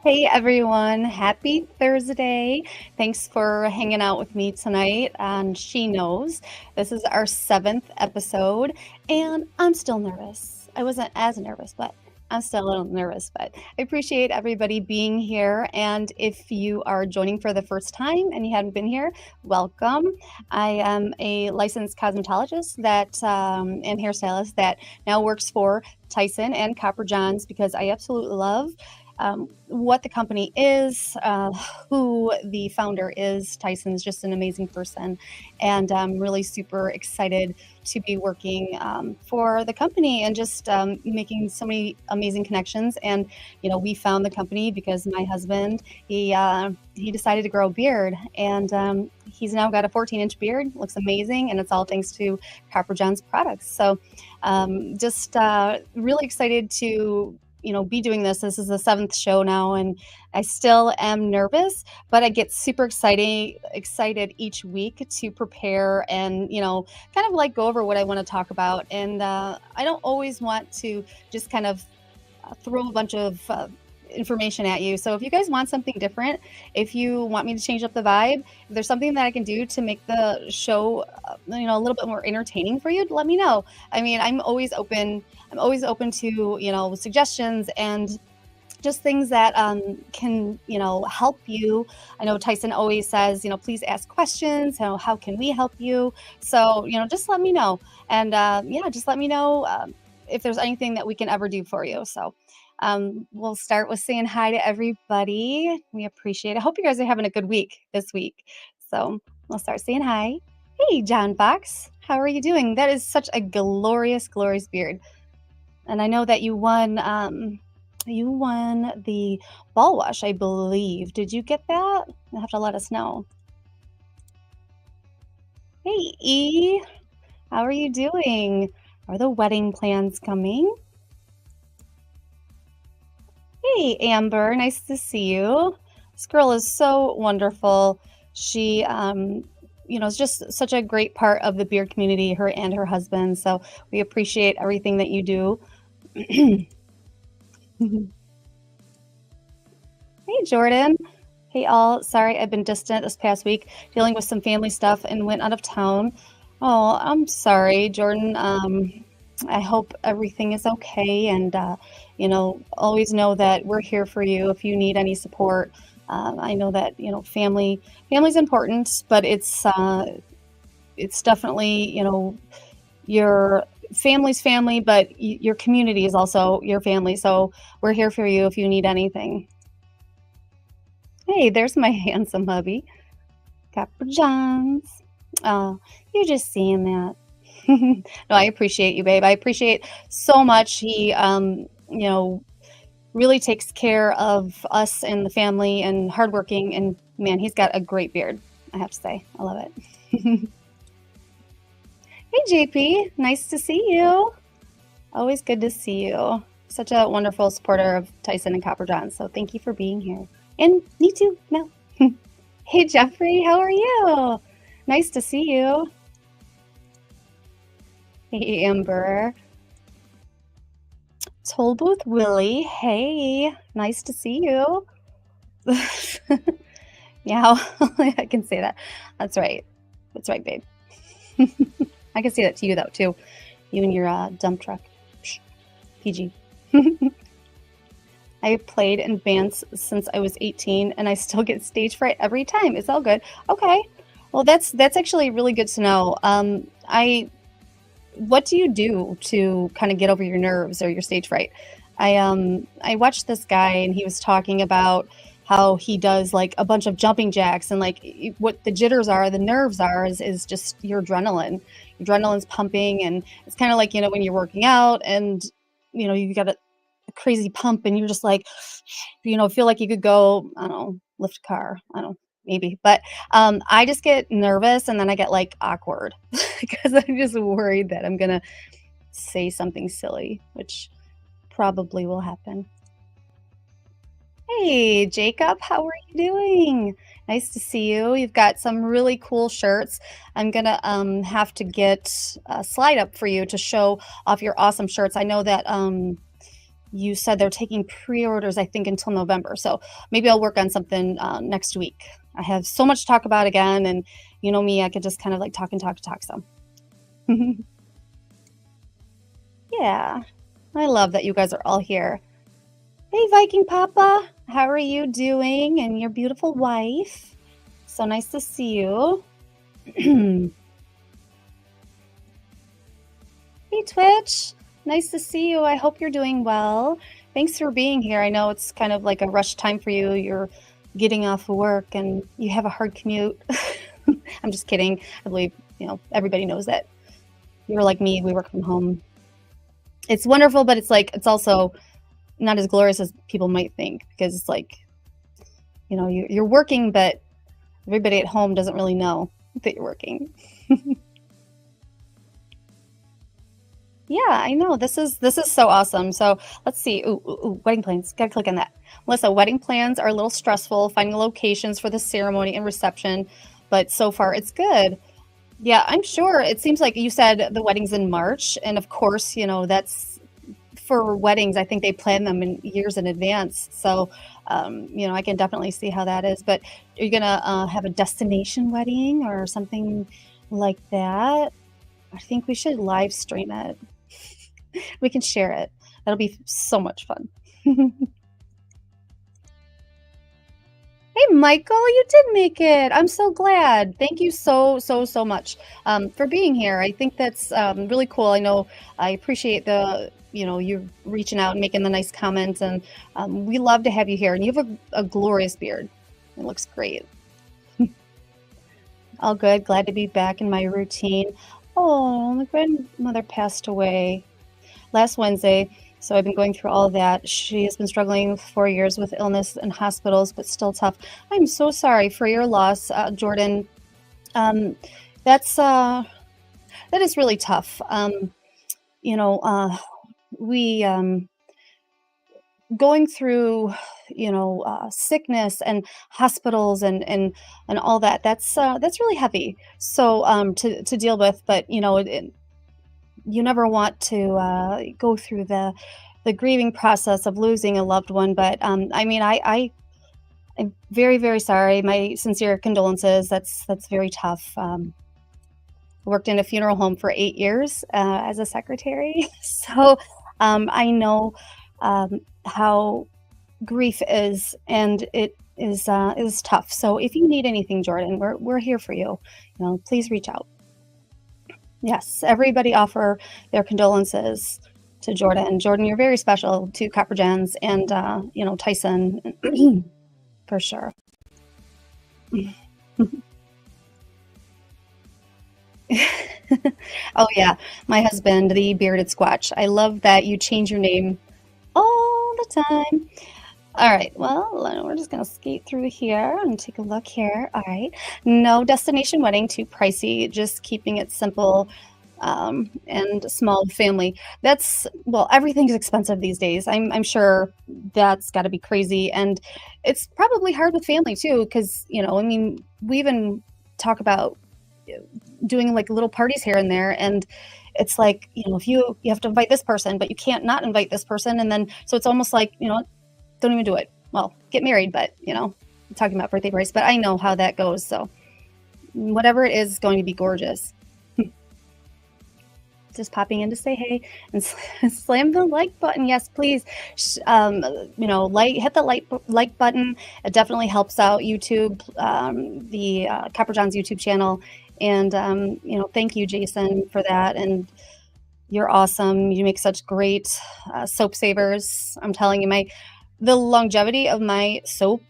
Hey everyone, happy Thursday. Thanks for hanging out with me tonight on She Knows. This is our seventh episode, and I'm still nervous. I wasn't as nervous, but I'm still a little nervous. But I appreciate everybody being here. And if you are joining for the first time and you haven't been here, welcome. I am a licensed cosmetologist and hairstylist that now works for Tyson and Copper Johns because I absolutely love what the company is, who the founder is. Tyson's just an amazing person, and I'm really super excited to be working for the company and just making so many amazing connections. And we found the company because my husband he decided to grow a beard, and he's now got a 14-inch beard. Looks amazing, and it's all thanks to Copper John's products. So just really excited to be doing this. This is the seventh show now, and I still am nervous, but I get super excited each week to prepare and, kind of like go over what I want to talk about. And I don't always want to just kind of throw a bunch of information at you. So if you guys want something different, if you want me to change up the vibe, if there's something that I can do to make the show, a little bit more entertaining for you, let me know. I mean, I'm always open to, suggestions and just things that can, help you. I know Tyson always says, please ask questions. How can we help you? So, just let me know. And just let me know if there's anything that we can ever do for you. So we'll start with saying hi to everybody. We appreciate it. I hope you guys are having a good week this week. So we'll start saying hi. Hey, John Fox, how are you doing? That is such a glorious, glorious beard. And I know that you won the ball wash, I believe. Did you get that? You'll have to let us know. Hey, E, how are you doing? Are the wedding plans coming? Hey, Amber, nice to see you. This girl is so wonderful. She, is just such a great part of the beard community, her and her husband. So we appreciate everything that you do. Hey, Jordan. Hey, all. Sorry, I've been distant this past week, dealing with some family stuff and went out of town. Oh, I'm sorry, Jordan. I hope everything is okay. And, always know that we're here for you if you need any support. I know that, family's important, but it's definitely, your family's family, but your community is also your family. So we're here for you if you need anything. Hey, there's my handsome hubby, Copper Johns. Oh, you're just seeing that. No, I appreciate you, babe. I appreciate so much. He, really takes care of us and the family and hardworking. And man, he's got a great beard, I have to say. I love it. Hey, JP. Nice to see you. Always good to see you. Such a wonderful supporter of Tyson and Copper John. So thank you for being here. And me too, Mel. Hey, Jeffrey. How are you? Nice to see you. Hey, Amber. Tollbooth Willie. Hey, nice to see you. Yeah, I can say that. That's right. That's right, babe. I can say that to you, though, too. You and your dump truck. Psh, PG. I have played in bands since I was 18, and I still get stage fright every time. It's all good. Okay. Well, that's actually really good to know. What do you do to kind of get over your nerves or your stage fright? I watched this guy, and he was talking about how he does like a bunch of jumping jacks, and like what the jitters are, the nerves are is just your adrenaline. Your adrenaline's pumping, and it's kind of like, when you're working out and, you got a crazy pump and you're just like, feel like you could go, I don't know, lift a car. I don't know, maybe. But I just get nervous, and then I get like awkward because I'm just worried that I'm going to say something silly, which probably will happen. Hey, Jacob, how are you doing? Nice to see you. You've got some really cool shirts. I'm going to have to get a slide up for you to show off your awesome shirts. I know that you said they're taking pre-orders, I think, until November. So maybe I'll work on something next week. I have so much to talk about again, and you know me, I could just kind of like talk and talk and talk. So yeah, I love that you guys are all here. Hey, Viking Papa, how are you doing? And your beautiful wife. So nice to see you. Hey, Twitch. Nice to see you. I hope you're doing well. Thanks for being here. I know it's kind of like a rush time for you. You're getting off of work and you have a hard commute. I'm just kidding. I believe, everybody knows that. You're like me, we work from home. It's wonderful, but it's like, it's also not as glorious as people might think, because it's like, you're working, but everybody at home doesn't really know that you're working. Yeah, I know. This is so awesome. So let's see. Ooh, wedding plans. Gotta click on that. Melissa, wedding plans are a little stressful, finding locations for the ceremony and reception, but so far it's good. Yeah, I'm sure. It seems like you said the wedding's in March, and of course, that's for weddings. I think they plan them in years in advance. So, I can definitely see how that is. But are you gonna have a destination wedding or something like that? I think we should live stream it. We can share it. That'll be so much fun. Hey, Michael, you did make it. I'm so glad. Thank you so, so, so much for being here. I think that's really cool. I know I appreciate you reaching out and making the nice comments, and we love to have you here. And you have a glorious beard. It looks great. All good. Glad to be back in my routine. Oh, my grandmother passed away last Wednesday, so I've been going through all of that. She has been struggling 4 years with illness and hospitals, but still tough. I'm so sorry for your loss, Jordan. Um, that is really tough. You know, we going through, sickness and hospitals and all that. That's really heavy. So to deal with, but you never want to go through the grieving process of losing a loved one. But I mean, I'm very, very sorry. My sincere condolences. That's very tough. Worked in a funeral home for 8 years as a secretary, so I know how grief is, and it is tough. So if you need anything, Jordan, we're here for you. Please reach out. Yes, everybody offer their condolences to Jordan. Jordan, you're very special to Copper Gens and Tyson for sure. Oh yeah, my husband, the bearded Squatch. I love that you change your name all the time. All right, well, we're just gonna skate through here and take a look here. All right, no destination wedding, too pricey. Just keeping it simple and small family. Well, everything's expensive these days. I'm sure that's got to be crazy, and it's probably hard with family too, because I mean, we even talk about doing like little parties here and there, and it's like if you have to invite this person, but you can't not invite this person, and then so it's almost like don't even do it. Well, get married, but I'm talking about birthday parties, but I know how that goes. So whatever it is going to be gorgeous. Just popping in to say hey and slam the like button. Yes, please. Hit the like button. It definitely helps out YouTube, the Copper John's YouTube channel. And thank you, Jason, for that. And you're awesome. You make such great soap savers. I'm telling you, the longevity of my soap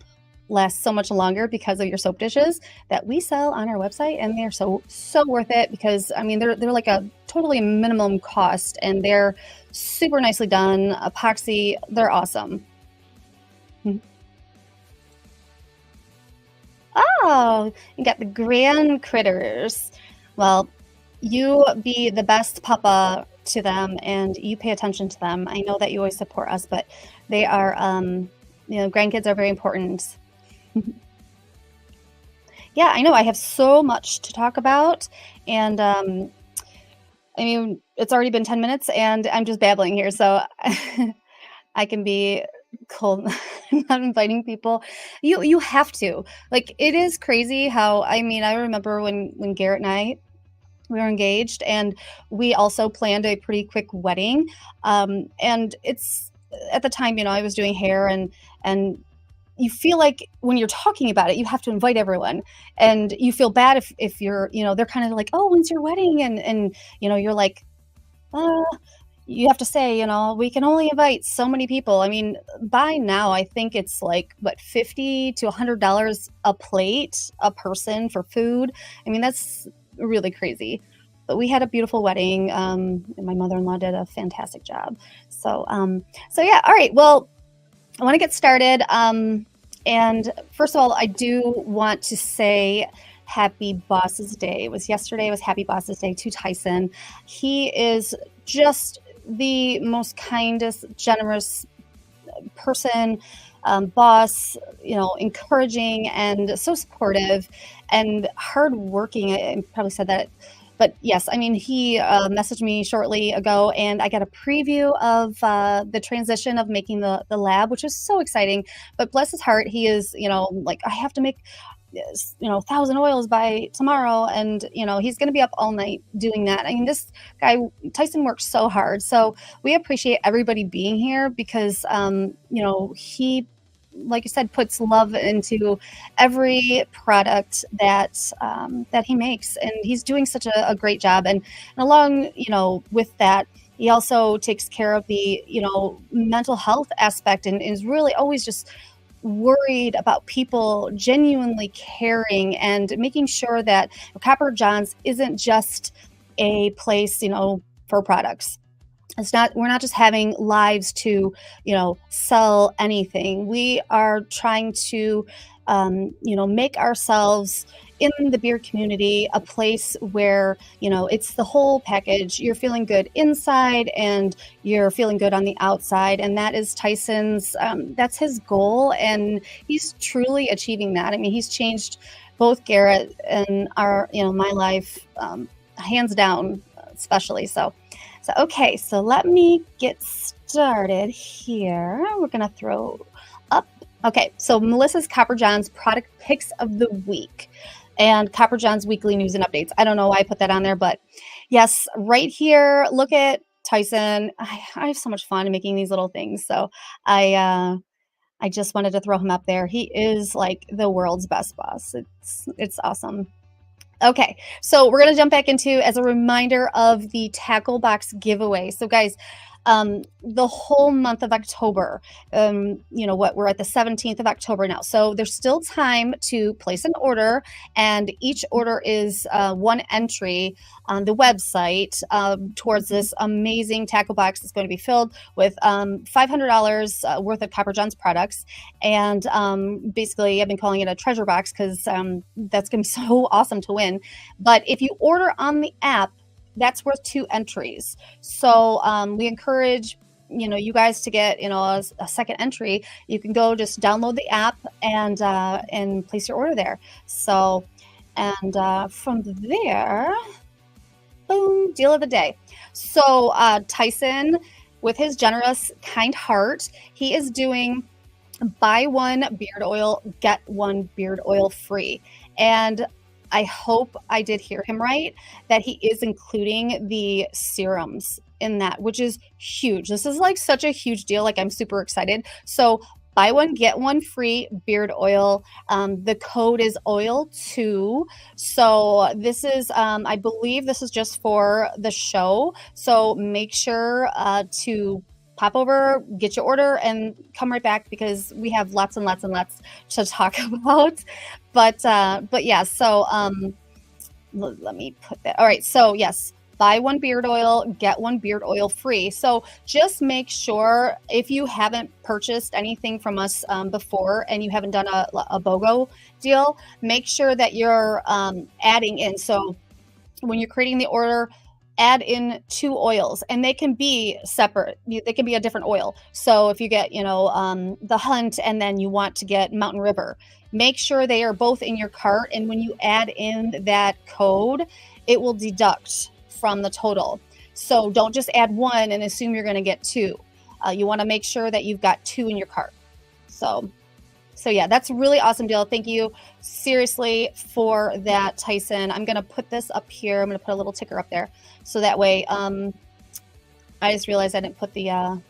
lasts so much longer because of your soap dishes that we sell on our website, and they're so worth it, because I mean they're like a totally minimum cost, and they're super nicely done, epoxy. They're awesome. Oh, you got the grand critters. Well, you be the best papa to them, and you pay attention to them. I know that you always support us, but they are grandkids are very important. Yeah, I know. I have so much to talk about, and I mean, it's already been 10 minutes, and I'm just babbling here. So I can be cold, not inviting people. You have to. Like, it is crazy how, I mean, I remember when Garrett and I, we were engaged, and we also planned a pretty quick wedding. And it's at the time, I was doing hair, and you feel like when you're talking about it, you have to invite everyone, and you feel bad if you're, they're kind of like, oh, when's your wedding? And you're like, uh, you have to say, we can only invite so many people. I mean, by now, I think it's like, what, $50 to $100 a plate, a person for food. I mean, that's really crazy. But we had a beautiful wedding, and my mother-in-law did a fantastic job. So yeah, all right. Well, I want to get started. And first of all, I do want to say happy Bosses Day. It was yesterday. It was happy Bosses Day to Tyson. He is just the most kindest, generous person, boss, encouraging and so supportive and hardworking. I probably said that. But yes, I mean, he messaged me shortly ago, and I got a preview of the transition of making the lab, which is so exciting. But bless his heart, he is, like, I have to make, 1,000 oils by tomorrow. And, he's going to be up all night doing that. I mean, this guy, Tyson, works so hard. So we appreciate everybody being here because, he, like you said, puts love into every product that he makes, and he's doing such a great job. And along, with that, he also takes care of the, mental health aspect, and is really always just worried about people, genuinely caring and making sure that Copper John's isn't just a place, for products. We're not just having lives to, sell anything. We are trying to, make ourselves in the beer community a place where, it's the whole package. You're feeling good inside and you're feeling good on the outside. And that is Tyson's, that's his goal. And he's truly achieving that. I mean, he's changed both Garrett and my life, hands down, especially. So okay, so let me get started here. We're going to throw up. Okay, so Melissa's Copper John's product picks of the week and Copper John's weekly news and updates. I don't know why I put that on there, but yes, right here, look at Tyson. I have so much fun making these little things. So I just wanted to throw him up there. He is like the world's best boss. It's awesome. Okay, so we're going to jump back into, as a reminder, of the tackle box giveaway. So guys, the whole month of October, we're at the 17th of October now. So there's still time to place an order, and each order is one entry on the website towards this amazing tackle box that's going to be filled with $500 worth of Copper John's products. And basically, I've been calling it a treasure box because that's going to be so awesome to win. But if you order on the app, that's worth 2 entries. So we encourage, you guys to get, a second entry. You can go just download the app and place your order there. So, and from there, boom, deal of the day. So Tyson, with his generous, kind heart, he is doing buy one beard oil, get one beard oil free. And I hope I did hear him right, that he is including the serums in that, which is huge. This is like such a huge deal. Like, I'm super excited. So buy one, get one free beard oil. The code is oil2. So this is, I believe this is just for the show. So make sure to pop over, get your order, and come right back because we have lots and lots and lots to talk about. But yeah, so let me put that. All right, so yes, buy one beard oil, get one beard oil free. So just make sure, if you haven't purchased anything from us before and you haven't done a BOGO deal, make sure that you're adding in. So when you're creating the order, add in 2 oils, and they can be separate. They can be a different oil. So if you get, the Hunt, and then you want to get Mountain River, make sure they are both in your cart. And when you add in that code, it will deduct from the total. So don't just add one and assume you're going to get 2. You want to make sure that you've got 2 in your cart. So yeah, that's a really awesome deal. Thank you seriously for that, Tyson. I'm going to put this up here. I'm going to put a little ticker up there. So that way, I just realized I didn't put the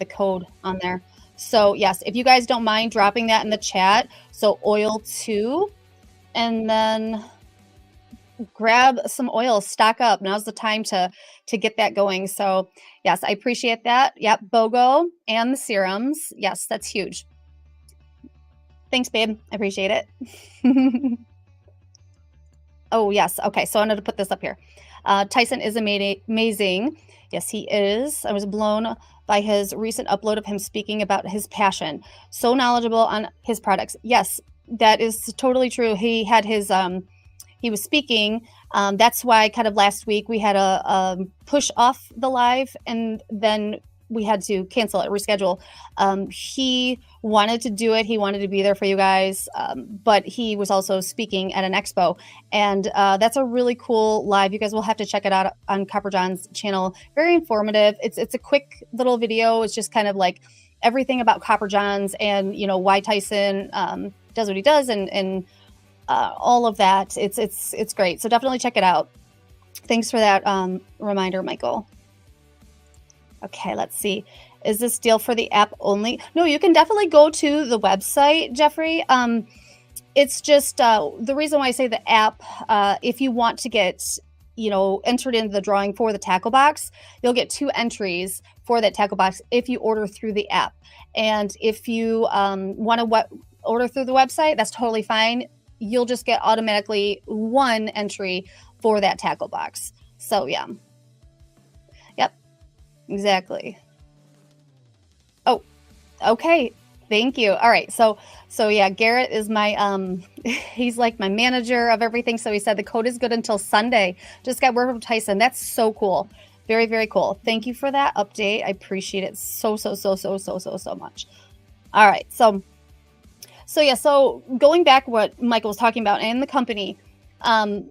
code on there. So yes, if you guys don't mind dropping that in the chat. So oil 2, and then grab some oil, stock up. Now's the time to get that going. So yes, I appreciate that. Yep, BOGO and the serums. Yes, that's huge. Thanks, babe. I appreciate it. Oh, yes. Okay, so I wanted to put this up here. Tyson is amazing. Yes, he is. I was blown by his recent upload of him speaking about his passion. So knowledgeable on his products. Yes, that is totally true. He had his, he was speaking. That's why kind of last week we had a push off the live, and then we had to cancel it, reschedule. He wanted to do it. He wanted to be there for you guys, but he was also speaking at an expo, and that's a really cool live. You guys will have to check it out on Copper John's channel. Very informative. It's a quick little video. It's just kind of like everything about Copper John's and, you know, why Tyson does what he does, and all of that. It's great. So definitely check it out. Thanks for that reminder, Michael. Okay, let's see. Is this deal for the app only? No, you can definitely go to the website, Jeffrey. It's just the reason why I say the app, if you want to get, you know, entered into the drawing for the tackle box, you'll get 2 entries for that tackle box if you order through the app. And if you want to order through the website, that's totally fine. You'll just get automatically 1 entry for that tackle box. So yeah. Yep. Exactly. Oh, okay. Thank you. All right. So yeah, Garrett is my, he's like my manager of everything. So he said the code is good until Sunday. Just got word from Tyson. That's so cool. Very, very cool. Thank you for that update. I appreciate it so much. All right. So yeah, so going back what Michael was talking about and the company, Tyson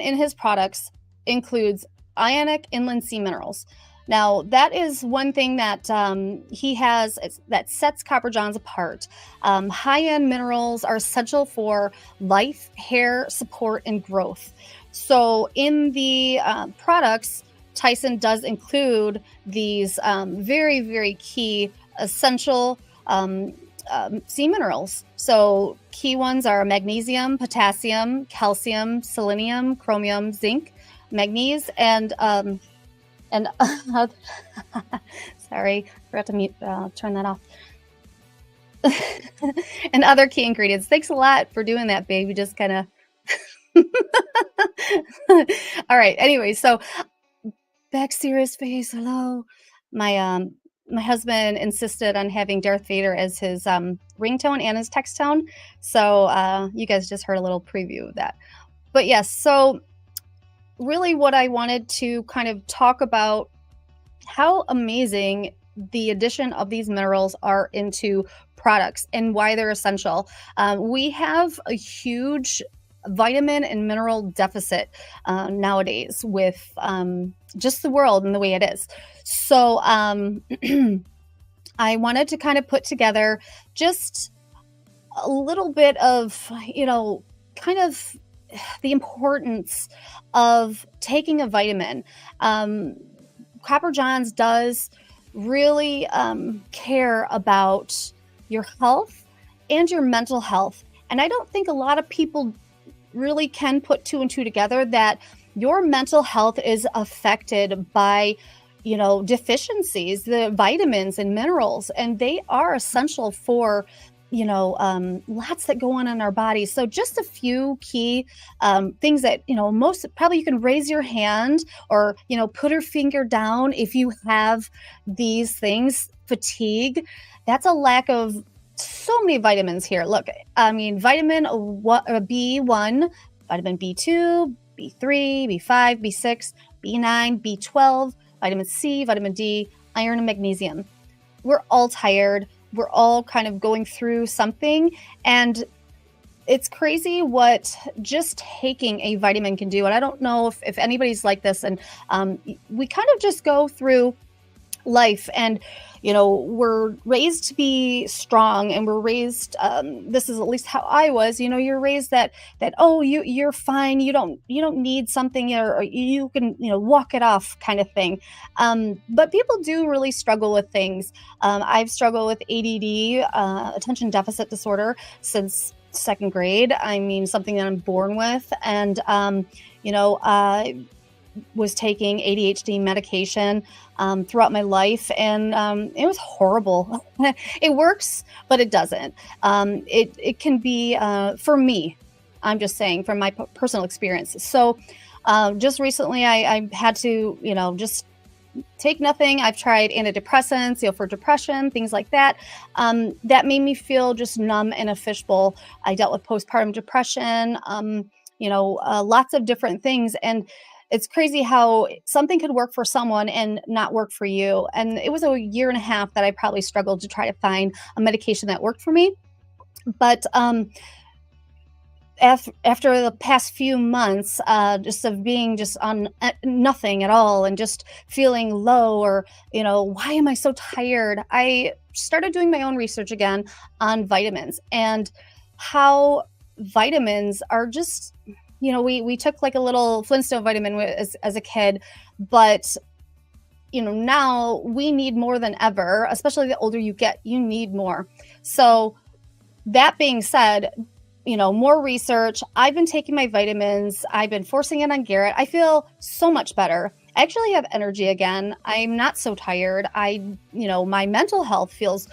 in his products includes ionic inland sea minerals. Now, that is one thing that he has that sets Copper John's apart. High-end minerals are essential for life, hair support, and growth. So in the products, Tyson does include these very, very key essential sea minerals. So key ones are magnesium, potassium, calcium, selenium, chromium, zinc, manganese, and sorry, forgot to mute, turn that off. And other key ingredients. Thanks a lot for doing that, babe. You just kind of all right. Anyway, so back serious face. Hello. My husband insisted on having Darth Vader as his ringtone and his text tone. So you guys just heard a little preview of that. But yes, so really what I wanted to kind of talk about how amazing the addition of these minerals are into products and why they're essential. We have a huge vitamin and mineral deficit nowadays with just the world and the way it is. So I wanted to kind of put together just a little bit of, you know, kind of the importance of taking a vitamin. Copper John's does really care about your health and your mental health. And I don't think a lot of people really can put 2 and 2 together, that your mental health is affected by, you know, deficiencies, the vitamins and minerals, and they are essential for, you know, lots that go on in our bodies. So just a few key things that, you know, most probably you can raise your hand or, you know, put your finger down if you have these things. Fatigue, that's a lack of so many vitamins here. Look, I mean, vitamin B1, vitamin B2, B3, B5, B6, B9, B12, vitamin C, vitamin D, iron, and magnesium. We're all tired. We're all kind of going through something, and it's crazy what just taking a vitamin can do. And I don't know if anybody's like this, and we kind of just go through life. And we're raised to be strong, and we're raised, this is at least how I was, you're raised that, oh, you're fine, you don't need something, or you can, walk it off, kind of thing. But people do really struggle with things. I've struggled with ADD, attention deficit disorder, since second grade. I mean, something that I'm born with. And I was taking ADHD medication throughout my life, and it was horrible. It works, but it doesn't. It can be, for me, I'm just saying from my personal experience. So just recently, I had to, just take nothing. I've tried antidepressants, for depression, things like that. That made me feel just numb in a fishbowl. I dealt with postpartum depression, lots of different things. And it's crazy how something could work for someone and not work for you. And it was a year and a half that I probably struggled to try to find a medication that worked for me. But after the past few months, just of being just on nothing at all, and just feeling low, or why am I so tired, I started doing my own research again on vitamins, and how vitamins are just, we took like a little Flintstone vitamin as a kid, but now we need more than ever. Especially the older you get, you need more. So that being said, more research. I've been taking my vitamins. I've been forcing it on Garrett. I feel so much better. I actually have energy again. I'm not so tired. My mental health feels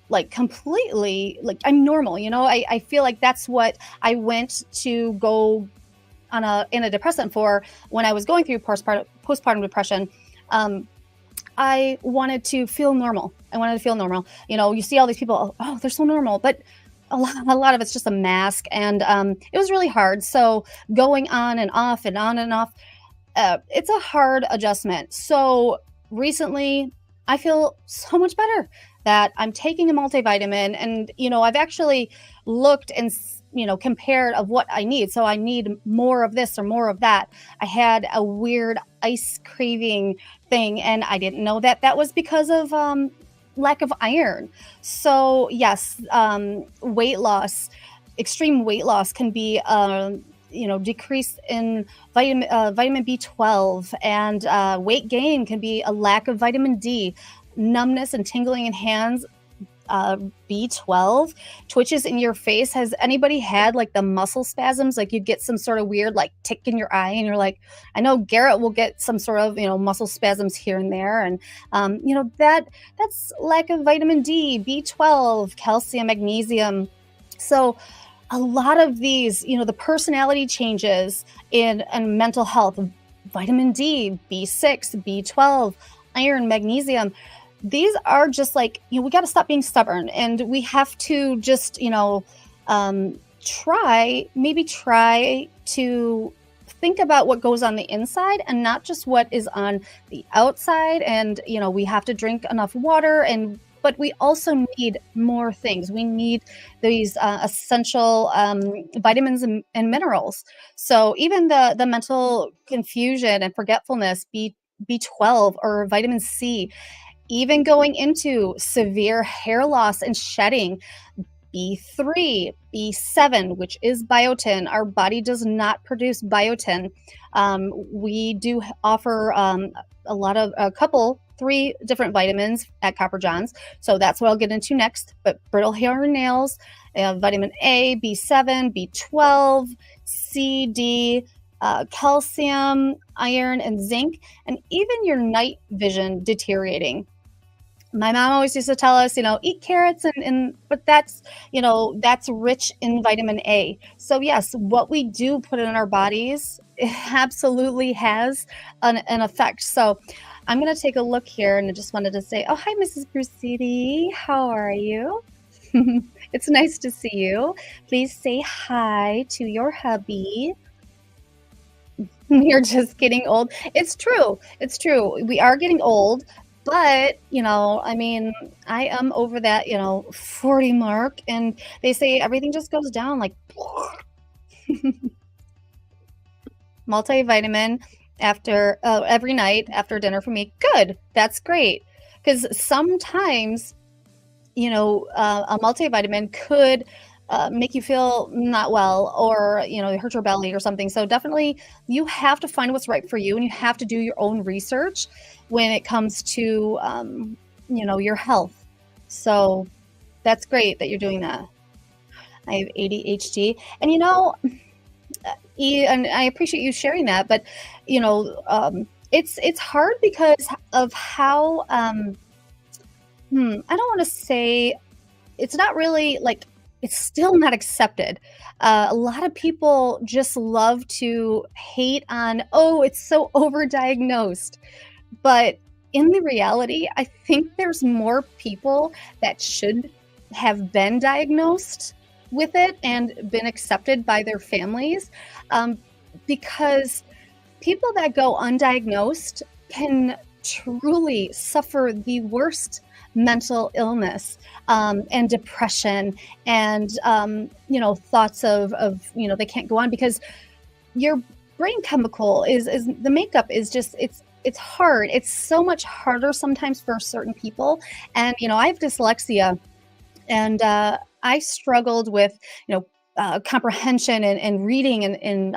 like completely like I'm normal. I feel like that's what I went to go on a antidepressant for when I was going through postpartum depression. I wanted to feel normal. You see all these people, oh, they're so normal, but a lot of it's just a mask. And it was really hard. So going on and off and on and off, it's a hard adjustment. So recently, I feel so much better that I'm taking a multivitamin, and I've actually looked and compared of what I need. So I need more of this or more of that. I had a weird ice craving thing, and I didn't know that was because of lack of iron. So yes, weight loss, extreme weight loss can be decrease in vitamin B12, and weight gain can be a lack of vitamin D, numbness and tingling in hands, B12, twitches in your face. Has anybody had like the muscle spasms? Like you'd get some sort of weird like tick in your eye, and you're like, I know Garrett will get some sort of, muscle spasms here and there. And, that's lack of vitamin D, B12, calcium, magnesium. So a lot of these, the personality changes in mental health, vitamin D, B6, B12, iron, magnesium, these are just like, we got to stop being stubborn, and we have to just, try to think about what goes on the inside and not just what is on the outside. And, we have to drink enough water, but we also need more things. We need these essential vitamins and minerals. So even the mental confusion and forgetfulness, B12 or vitamin C, even going into severe hair loss and shedding, B3, B7, which is biotin. Our body does not produce biotin. We do offer three different vitamins at Copper John's. So that's what I'll get into next. But brittle hair and nails, vitamin A, B7, B12, C, D, calcium, iron, and zinc, and even your night vision deteriorating. My mom always used to tell us, eat carrots, but that's rich in vitamin A. So yes, what we do put in our bodies, it absolutely has an effect. So I'm going to take a look here, and I just wanted to say, oh, hi, Mrs. Brucidi. How are you? It's nice to see you. Please say hi to your hubby. You're just getting old. It's true. It's true. We are getting old. But, I am over that, 40 mark, and they say everything just goes down like multivitamin after every night after dinner for me. Good. That's great. because sometimes, a multivitamin could make you feel not well, or, hurt your belly or something. So definitely you have to find what's right for you, and you have to do your own research when it comes to, your health. So that's great that you're doing that. I have ADHD, and and I appreciate you sharing that, but it's hard because of how I don't want to say, it's not really like, it's still not accepted. A lot of people just love to hate on, oh, it's so overdiagnosed. But in the reality, I think there's more people that should have been diagnosed with it and been accepted by their families, um, because people that go undiagnosed can truly suffer the worst mental illness, and depression, and thoughts of they can't go on, because your brain chemical is the makeup is just, it's hard. It's so much harder sometimes for certain people. And I have dyslexia, and I struggled with comprehension and reading, and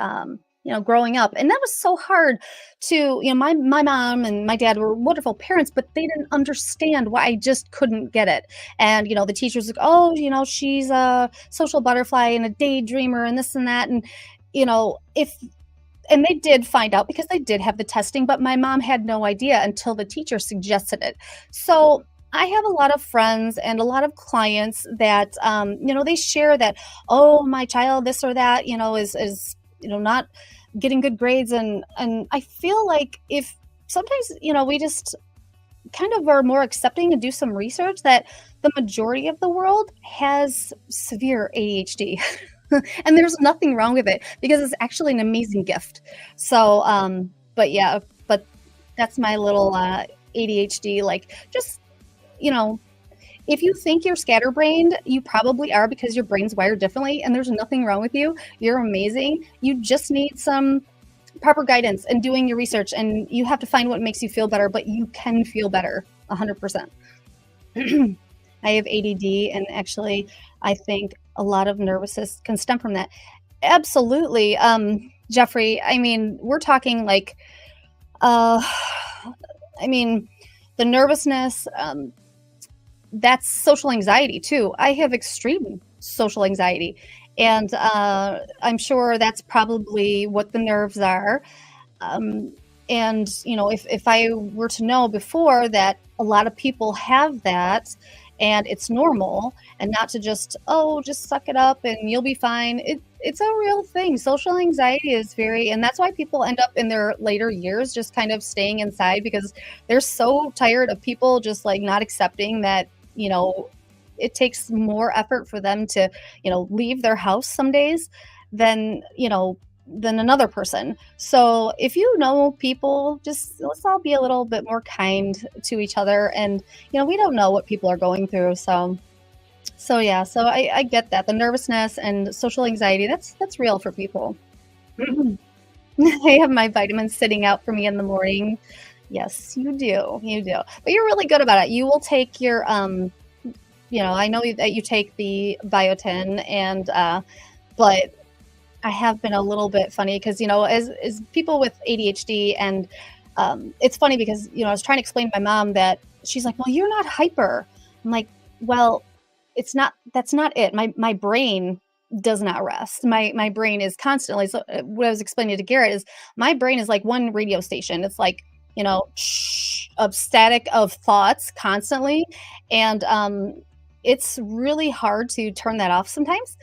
growing up, and that was so hard to, my mom and my dad were wonderful parents, but they didn't understand why I just couldn't get it. And the teachers like, oh, she's a social butterfly and a daydreamer and this and that, and if and they did find out because they did have the testing, but my mom had no idea until the teacher suggested it. So I have a lot of friends and a lot of clients that, they share that, oh, my child, this or that, is not getting good grades. And I feel like, if sometimes, we just kind of are more accepting and do some research, that the majority of the world has severe ADHD. And there's nothing wrong with it, because it's actually an amazing gift. So, but yeah, but that's my little ADHD. Like, just, if you think you're scatterbrained, you probably are, because your brain's wired differently, and there's nothing wrong with you. You're amazing. You just need some proper guidance and doing your research, and you have to find what makes you feel better, but you can feel better 100%. I have ADD, and actually, I think a lot of nervousness can stem from that. Absolutely. Jeffrey, I mean, we're talking like, I mean, the nervousness, that's social anxiety too. I have extreme social anxiety, and I'm sure that's probably what the nerves are. And if I were to know before that a lot of people have that, and it's normal, and not to just, oh, just suck it up and you'll be fine. It's a real thing. Social anxiety is and that's why people end up in their later years just kind of staying inside, because they're so tired of people just like not accepting that, it takes more effort for them to, leave their house some days than, than another person. So if you know people, just let's all be a little bit more kind to each other. And, we don't know what people are going through. So yeah, so I get that. The nervousness and social anxiety, that's real for people. I have my vitamins sitting out for me in the morning. Yes, you do. You do. But you're really good about it. You will take your, I know that you take the biotin, and, but I have been a little bit funny because, as people with ADHD, and it's funny because, I was trying to explain to my mom that she's like, well, you're not hyper. I'm like, well, that's not it. My brain does not rest. My brain is constantly, so what I was explaining to Garrett is, my brain is like one radio station. It's like, of static of thoughts constantly. And it's really hard to turn that off sometimes.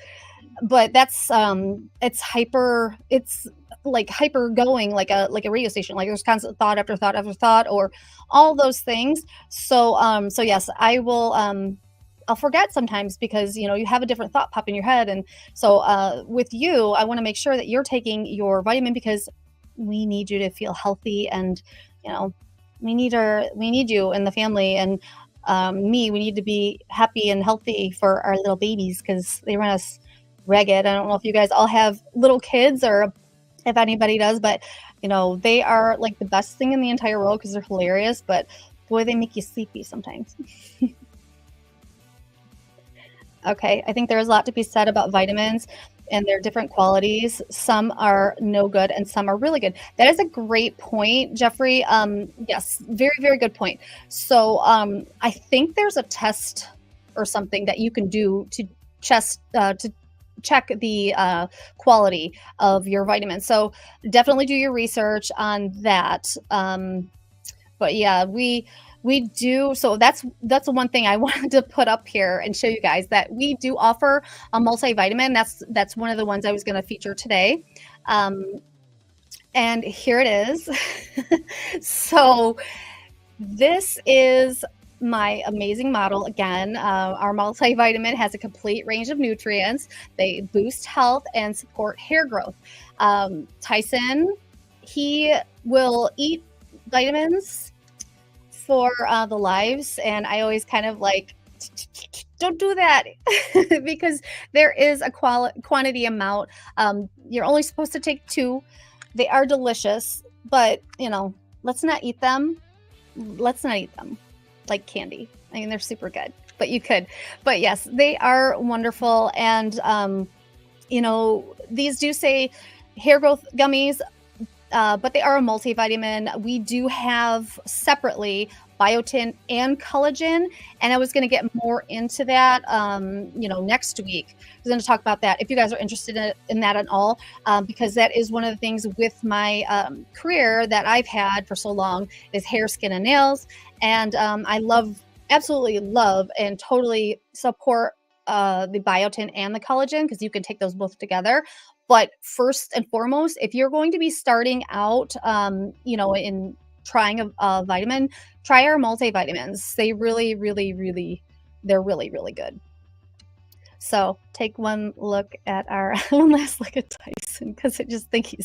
But that's it's like hyper going, like a radio station, like there's constant thought after thought after thought, or all those things. So yes, I will I'll forget sometimes, because you have a different thought pop in your head. And so with you, I want to make sure that you're taking your vitamin, because we need you to feel healthy, and we need you in the family, and we need to be happy and healthy for our little babies, because they run us ragged. I don't know if you guys all have little kids, or if anybody does, but they are like the best thing in the entire world, because they're hilarious. But Boy, they make you sleepy sometimes. Okay, I think there's a lot to be said about vitamins and their different qualities. Some are no good and some are really good. That is a great point, Jeffrey. Yes, very, very good point. So I think there's a test or something that you can do to check the quality of your vitamins. So definitely do your research on that. But yeah, we do. So that's the one thing I wanted to put up here and show you guys that we do offer a multivitamin. That's one of the ones I was going to feature today. And here it is. So this is my amazing model. Again, our multivitamin has a complete range of nutrients. They boost health and support hair growth. Tyson, he will eat vitamins for the lives, and I always kind of like, don't do that because there is a quantity amount. You're only supposed to take 2. They are delicious, but let's not eat them. Let's not eat them like candy. I mean, they're super good, but you could. But yes, they are wonderful, and these do say hair growth gummies. But they are a multivitamin. We do have separately biotin and collagen, and I was going to get more into that, next week. I was going to talk about that if you guys are interested in that at all, because that is one of the things with my career that I've had for so long is hair, skin, and nails, and I absolutely love, and totally support the biotin and the collagen because you can take those both together. But first and foremost, if you're going to be starting out, in trying a vitamin, try our multivitamins. They really, really, really, they're really, really good. So take one look at one last look at Tyson, because I just think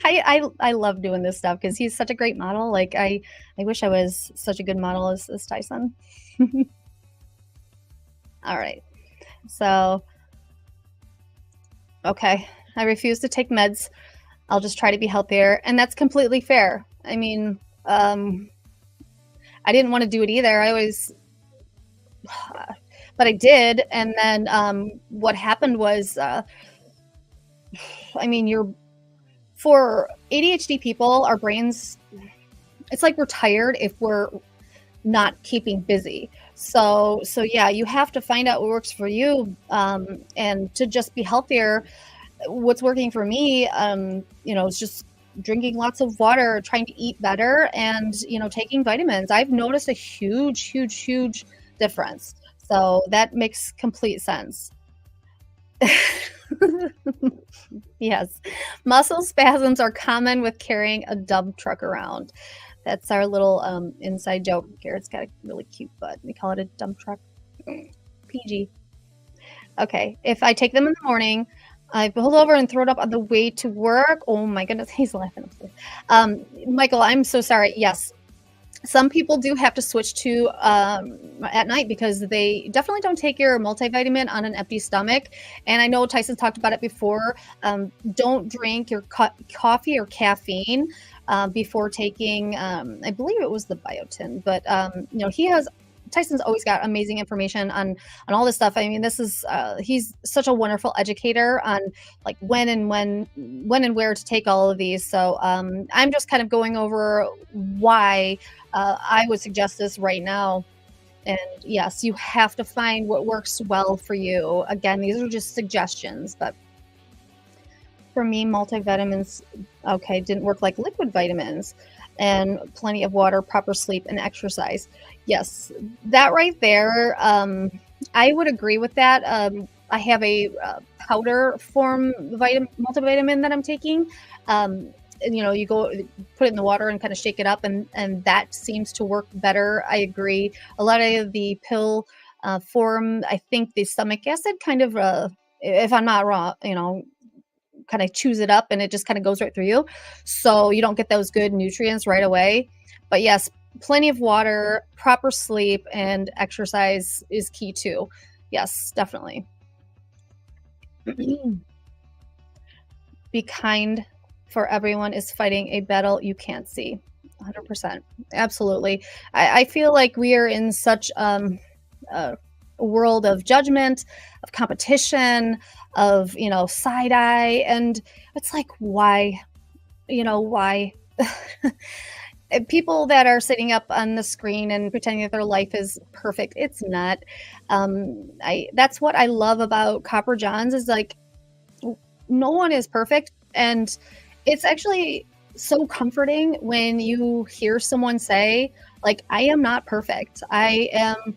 I love doing this stuff because he's such a great model. Like I wish I was such a good model as Tyson. All right. So, okay. I refuse to take meds. I'll just try to be healthier. And that's completely fair. I mean, I didn't want to do it either. But I did. And then what happened was, for ADHD people, our brains, it's like we're tired if we're not keeping busy. So yeah, you have to find out what works for you, and to just be healthier. What's working for me, is just drinking lots of water, trying to eat better, and, taking vitamins. I've noticed a huge, huge, huge difference. So that makes complete sense. Yes. Muscle spasms are common with carrying a dump truck around. That's our little inside joke. Garrett's got a really cute butt. We call it a dump truck. PG. Okay. If I take them in the morning, I pull over and throw it up on the way to work. Oh my goodness, he's laughing upstairs. Michael, I'm so sorry. Yes, some people do have to switch to at night because they definitely don't take your multivitamin on an empty stomach. And I know Tyson talked about it before. Don't drink your coffee or caffeine before taking, I believe it was the biotin, but Tyson's always got amazing information on all this stuff. I mean, this is he's such a wonderful educator on like when and where to take all of these. So I'm just kind of going over why I would suggest this right now. And yes, you have to find what works well for you. Again, these are just suggestions, but for me, multivitamins, didn't work like liquid vitamins. And plenty of water, proper sleep, and exercise. Yes, that right there, I would agree with that. I have a powder form multivitamin that I'm taking. You go put it in the water and kind of shake it up, and that seems to work better. I agree. A lot of the pill form, I think the stomach acid kind of, if I'm not wrong, kind of chews it up and it just kind of goes right through you. So you don't get those good nutrients right away. But yes, plenty of water, proper sleep, and exercise is key too. Yes, definitely. Be kind, for everyone is fighting a battle you can't see. 100%. Absolutely. I feel like we are in such a world of judgment, of competition, of, side eye. And it's like, why? Why? People that are sitting up on the screen and pretending that their life is perfect, it's not. I That's what I love about Copper Johns is like no one is perfect, and it's actually so comforting when you hear someone say like I am not perfect. I am,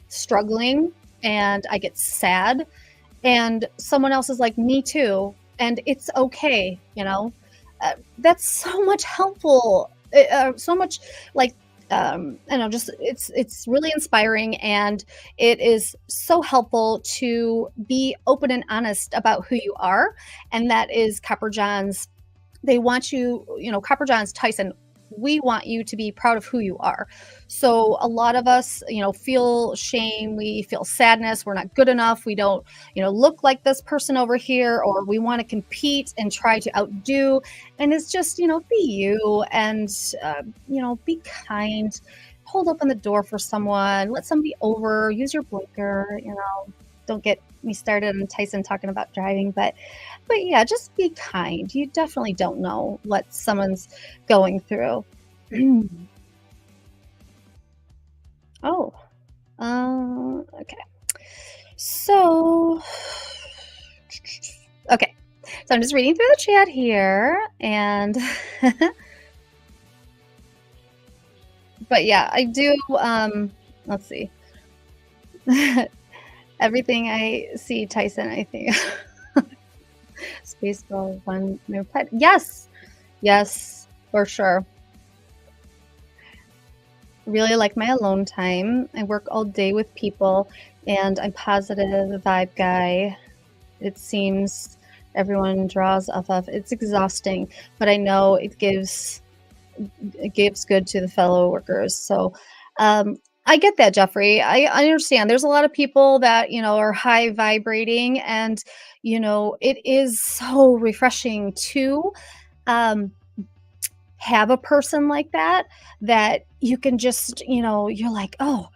struggling, and I get sad, and someone else is like me too, and it's okay. That's so much helpful, so much like I know, just it's really inspiring, and it is so helpful to be open and honest about who you are, and that is Copper Johns. They want you, Copper Johns, Tyson, we want you to be proud of who you are. So a lot of us, feel shame, we feel sadness, we're not good enough, we don't, look like this person over here, or we want to compete and try to outdo. And it's just, be you, and, be kind, hold open the door for someone, let somebody over, use your blinker, don't get me started on Tyson talking about driving, but yeah, just be kind. You definitely don't know what someone's going through. Oh, okay. So, okay. So I'm just reading through the chat here, and but yeah, I do. Let's see. Everything I see, Tyson, I think. Spaceball one no pet. Yes, yes, for sure. Really like my alone time. I work all day with people, and I'm positive vibe guy. It seems everyone draws off of. It's exhausting, but I know it gives good to the fellow workers. So I get that, Jeffrey. I understand. There's a lot of people that, are high vibrating, and, it is so refreshing to have a person like that you can just, you're like, oh,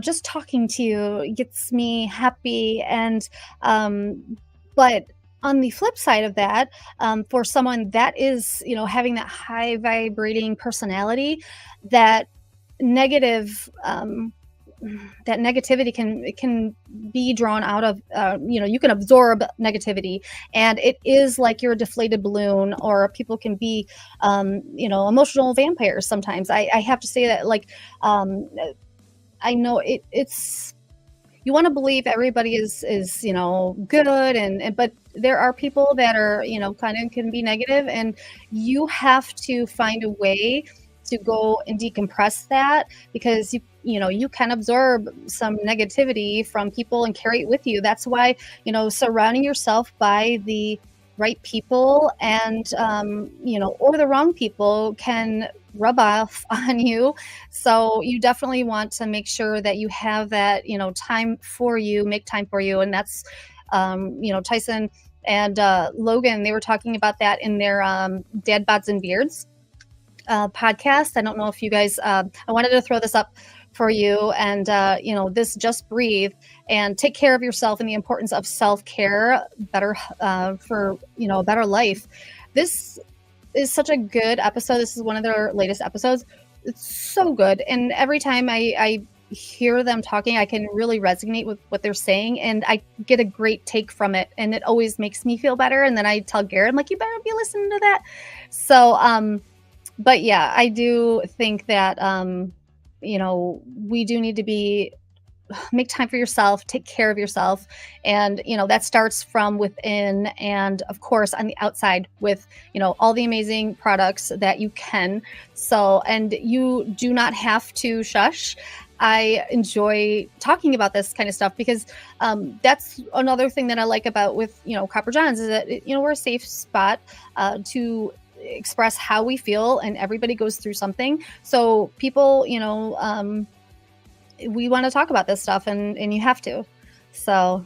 just talking to you gets me happy. And, but on the flip side of that, for someone that is, having that high vibrating personality, that negative, that negativity can be drawn out of, you can absorb negativity, and it is like you're a deflated balloon, or people can be, emotional vampires sometimes. I have to say that, like, I know it's you want to believe everybody is good, and but there are people that are, kind of can be negative, and you have to find a way to go and decompress that, because you can absorb some negativity from people and carry it with you. That's why, surrounding yourself by the right people, and or the wrong people can rub off on you. So you definitely want to make sure that you have that, time for you, make time for you. And that's, Tyson and Logan, they were talking about that in their Dad Bods and Beards podcast. I don't know if you guys, I wanted to throw this up for you, and this Just Breathe and Take Care of Yourself, and the importance of self-care, better for a better life. This is such a good episode. This is one of their latest episodes. It's so good, and every time I hear them talking, I can really resonate with what they're saying, and I get a great take from it, and it always makes me feel better. And then I tell Garrett, I'm like, you better be listening to that. So but yeah, I do think that we do need to make time for yourself, take care of yourself. And, that starts from within, and of course on the outside with, all the amazing products that you can. So, and you do not have to shush. I enjoy talking about this kind of stuff, because that's another thing that I like about with, Copper Johns, is that, we're a safe spot to express how we feel, and everybody goes through something. So people, we want to talk about this stuff, and you have to. So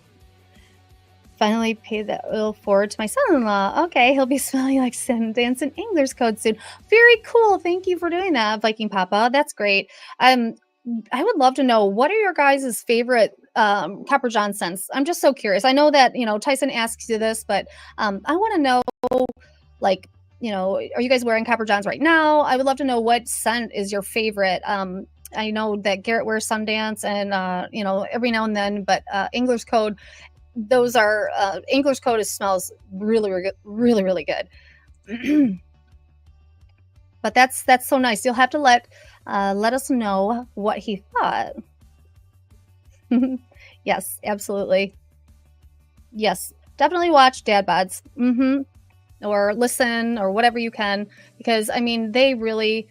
Finally paid the oil forward to my son-in-law. Okay, he'll be smelling like Sundance and English code soon. Very cool. Thank you for doing that, Viking Papa. That's great. Um, I would love to know, what are your guys' favorite Copper John scents? I'm just so curious. I know that, Tyson asks you this, but I want to know, like, are you guys wearing Copper Johns right now? I would love to know what scent is your favorite. I know that Garrett wears Sundance and, every now and then, but English code, those are English code smells really, really, really, really good. But that's so nice. You'll have to let us know what he thought. Yes, absolutely. Yes, definitely watch Dad Bods. Or listen or whatever you can, because I mean, they really,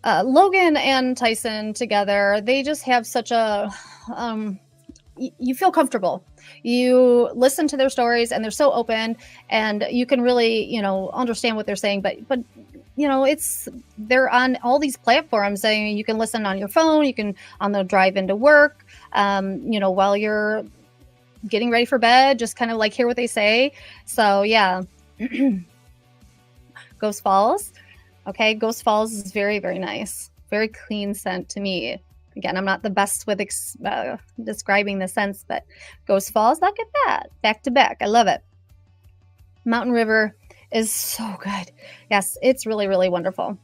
Logan and Tyson together, they just have such a, you feel comfortable. You listen to their stories and they're so open, and you can really, understand what they're saying. But they're on all these platforms. You can listen on your phone, you can on the drive into work, while you're getting ready for bed, just kind of like hear what they say. So yeah. Ghost Falls. Okay, Ghost Falls is very, very nice. Very clean scent to me. Again, I'm not the best with describing the scents, but Ghost Falls, look at that. Back to back. I love it. Mountain River is so good. Yes, it's really, really wonderful.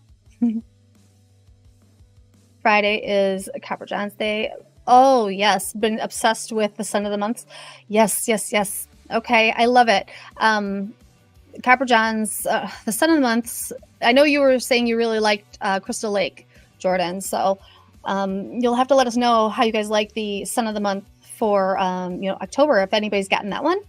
Friday is Copper John's Day. Oh, yes. Been obsessed with the Sun of the Months. Yes, yes, yes. Okay, I love it. Copper John's, the Sun of the Months. I know you were saying you really liked Crystal Lake, Jordan. So you'll have to let us know how you guys like the Sun of the Month for October, if anybody's gotten that one.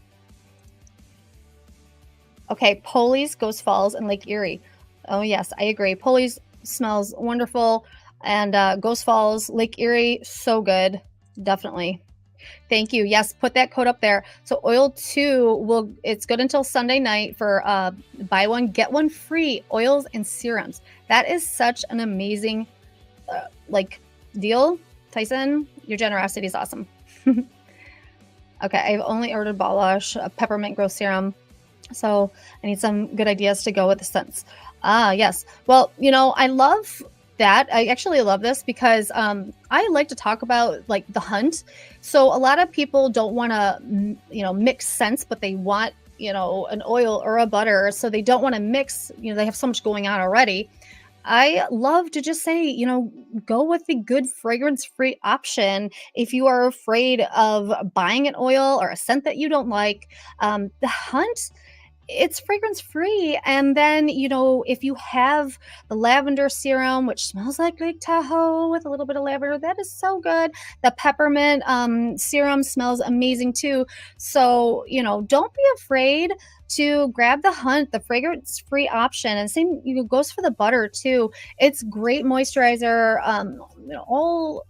Okay, Polly's, Ghost Falls, and Lake Erie. Oh yes, I agree. Polly's smells wonderful, and Ghost Falls, Lake Erie, so good. Definitely. Thank you. Yes, put that code up there. So oil 2 it's good until Sunday night for buy one, get one free oils and serums. That is such an amazing deal. Tyson, your generosity is awesome. Okay, I've only ordered Ball Wash, a peppermint growth serum. So I need some good ideas to go with the scents. Yes. Well, I love that. I actually love this because I like to talk about like the hunt. So a lot of people don't want to, mix scents, but they want, an oil or a butter. So they don't want to mix, they have so much going on already. I love to just say, go with the good fragrance-free option. If you are afraid of buying an oil or a scent that you don't like, the hunt, it's fragrance free. And then, if you have the lavender serum, which smells like Lake Tahoe with a little bit of lavender, that is so good. The peppermint serum smells amazing too. So, don't be afraid to grab the hunt, the fragrance free option. And same, goes for the butter too. It's great moisturizer, all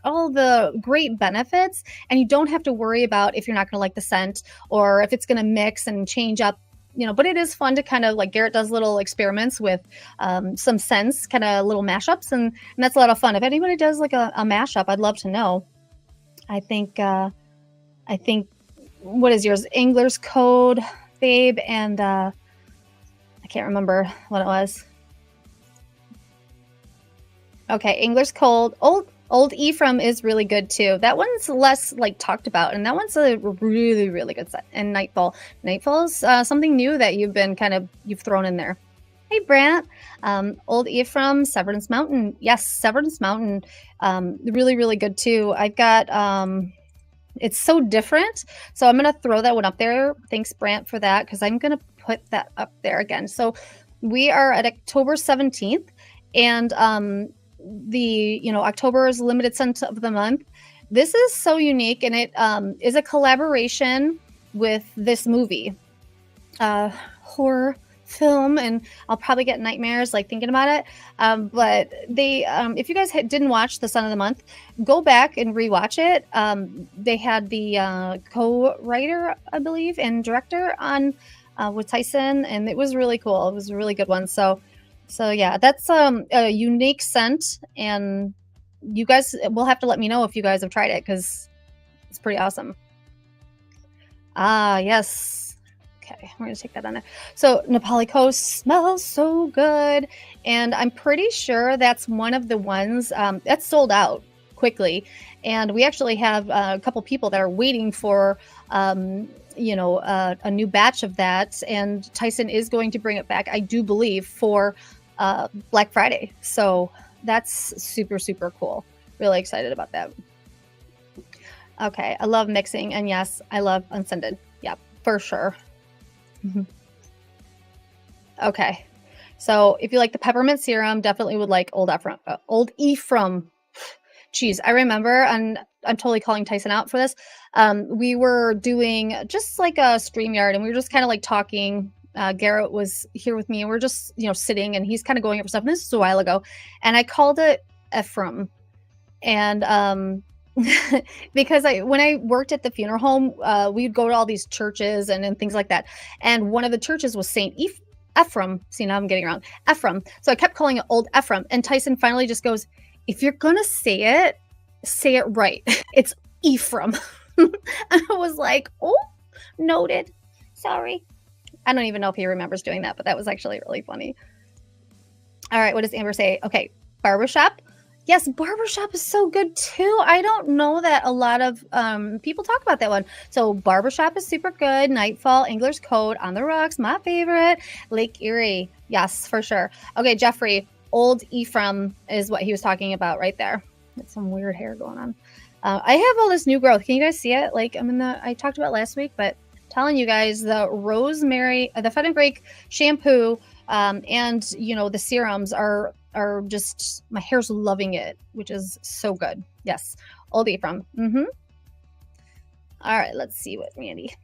the great benefits, and you don't have to worry about if you're not going to like the scent or if it's going to mix and change up. But it is fun to kind of like Garrett does little experiments with some scents, kind of little mashups, and that's a lot of fun. If anybody does like a mashup, I'd love to know. I think what is yours? Angler's Code, babe, and I can't remember what it was. Okay, Angler's Cold. Old Ephraim is really good too. That one's less like talked about, and that one's a really, really good set. And Nightfall. Nightfall's something new that you've thrown in there. Hey, Brant. Old Ephraim, Severance Mountain. Yes, Severance Mountain. Really, really good too. I've got it's so different. So I'm gonna throw that one up there. Thanks, Brant, for that, because I'm gonna put that up there again. So we are at October 17th, and October's limited scent of the month. This is so unique, and it is a collaboration with this movie, horror film, and I'll probably get nightmares like thinking about it. But they, if you guys didn't watch the Sun of the Month, go back and rewatch it. They had the co-writer, I believe, and director on with Tyson, and it was really cool. It was a really good one. So yeah, that's a unique scent, and you guys will have to let me know if you guys have tried it, because it's pretty awesome. Ah, yes. Okay, we're gonna take that on there. So Nepali Coast smells so good, and I'm pretty sure that's one of the ones that's sold out quickly. And we actually have a couple people that are waiting for, a new batch of that. And Tyson is going to bring it back, I do believe, for Black Friday. So that's super, super cool. Really excited about that. Okay, I love mixing, and yes, I love unscented. Yep, for sure. Mhm. Okay, so if you like the peppermint serum, definitely would like Old Ephraim. Old Ephraim. Geez, I remember, and I'm totally calling Tyson out for this. We were doing just like a StreamYard, and we were just kind of like talking. Garrett was here with me, and we're just sitting, and he's kind of going over stuff. And this is a while ago, and I called it Ephraim, and because when I worked at the funeral home, we'd go to all these churches and things like that. And one of the churches was Ephraim. See, now I'm getting around Ephraim. So I kept calling it Old Ephraim. And Tyson finally just goes, if you're going to say it right. It's Ephraim. And I was like, oh, noted. Sorry. I don't even know if he remembers doing that, but that was actually really funny. All right. What does Amber say? Okay. Barbershop. Yes, barbershop is so good too. I don't know that a lot of people talk about that one. So barbershop is super good. Nightfall, Angler's Code, On the Rocks, my favorite. Lake Erie, yes, for sure. Okay, Jeffrey, Old Ephraim is what he was talking about right there. That's some weird hair going on. I have all this new growth. Can you guys see it? Like I talked about last week, but telling you guys the rosemary, the fenugreek shampoo, and the serums are just, my hair's loving it, which is so good. Yes, Old Ephraim. All right, let's see what Mandy.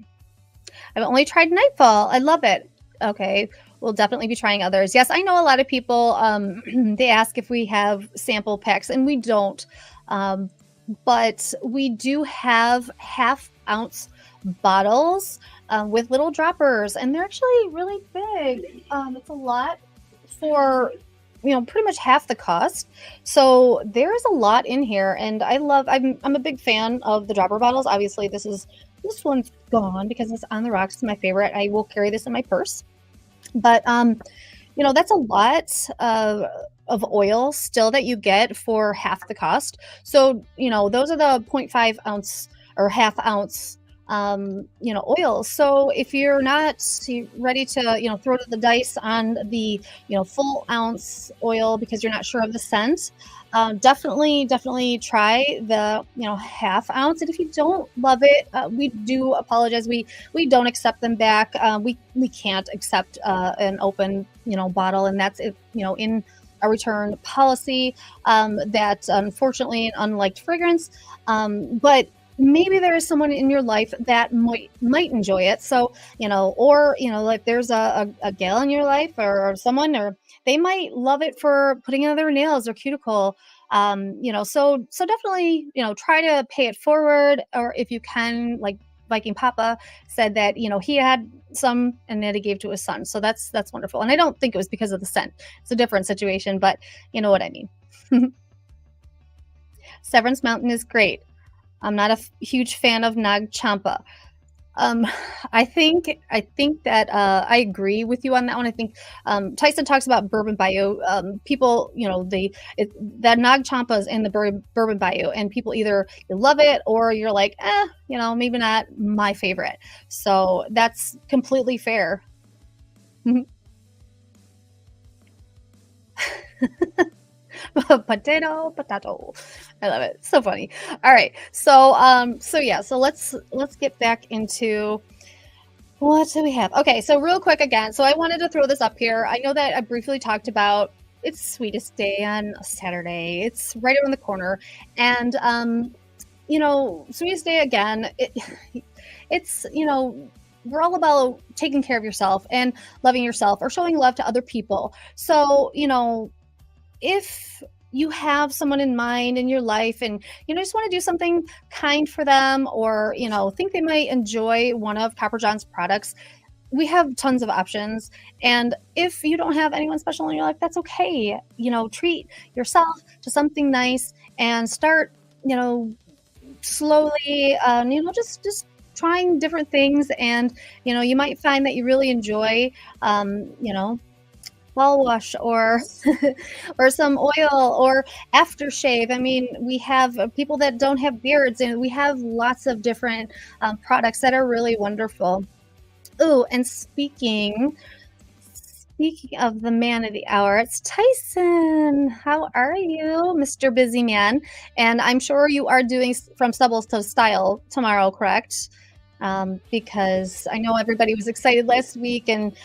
I've only tried Nightfall. I love it. Okay, we'll definitely be trying others. Yes, I know a lot of people, they ask if we have sample packs, and we don't. But we do have half-ounce bottles with little droppers, and they're actually really big. It's a lot for pretty much half the cost. So there is a lot in here, and I'm a big fan of the dropper bottles. Obviously, this one's gone because it's On the Rocks. It's my favorite. I will carry this in my purse. But that's a lot of oil still that you get for half the cost. So those are the 0.5 ounce or half ounce oil. So if you're not ready to throw to the dice on the full ounce oil because you're not sure of the scent, definitely try the half ounce. And if you don't love it, we do apologize. We don't accept them back. We can't accept an open bottle, and that's in a return policy. That unfortunately an unliked fragrance, but maybe there is someone in your life that might enjoy it. So, like there's a gal in your life or someone, or they might love it for putting in their nails or cuticle. So definitely, try to pay it forward, or if you can, like Viking Papa said that, he had some and that he gave to his son. So that's wonderful. And I don't think it was because of the scent. It's a different situation, but you know what I mean. Severance Mountain is great. I'm not a huge fan of Nag Champa. I think that I agree with you on that one. I think Tyson talks about Bourbon Bayou. People, that Nag Champa is in the Bourbon Bayou, and people either you love it or you're like, maybe not my favorite. So that's completely fair. Potato. I love it. So funny. All right. So let's get back into what do we have? Okay, so real quick again. So I wanted to throw this up here. I know that I briefly talked about it's Sweetest Day on Saturday. It's right around the corner. And Sweetest Day again, it's we're all about taking care of yourself and loving yourself or showing love to other people. So, if you have someone in mind in your life and just want to do something kind for them, or think they might enjoy one of Copper John's products, we have tons of options. And if you don't have anyone special in your life, that's okay. Treat yourself to something nice and start slowly, just trying different things, and you might find that you really enjoy, ball wash or or some oil or aftershave. I mean, we have people that don't have beards, and we have lots of different products that are really wonderful. Oh, and speaking of the man of the hour, it's Tyson. How are you, Mr. Busy Man? And I'm sure you are doing from Stubbles to Style tomorrow, correct? Because I know everybody was excited last week, and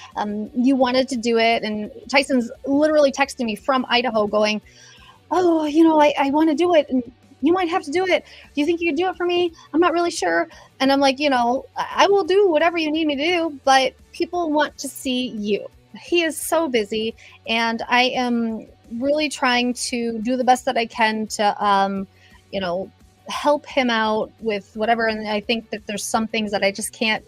you wanted to do it. And Tyson's literally texting me from Idaho going, oh, I want to do it, and you might have to do it. Do you think you could do it for me? I'm not really sure. And I'm like, I will do whatever you need me to do, but people want to see you. He is so busy, and I am really trying to do the best that I can to, help him out with whatever. And I think that there's some things that I just can't,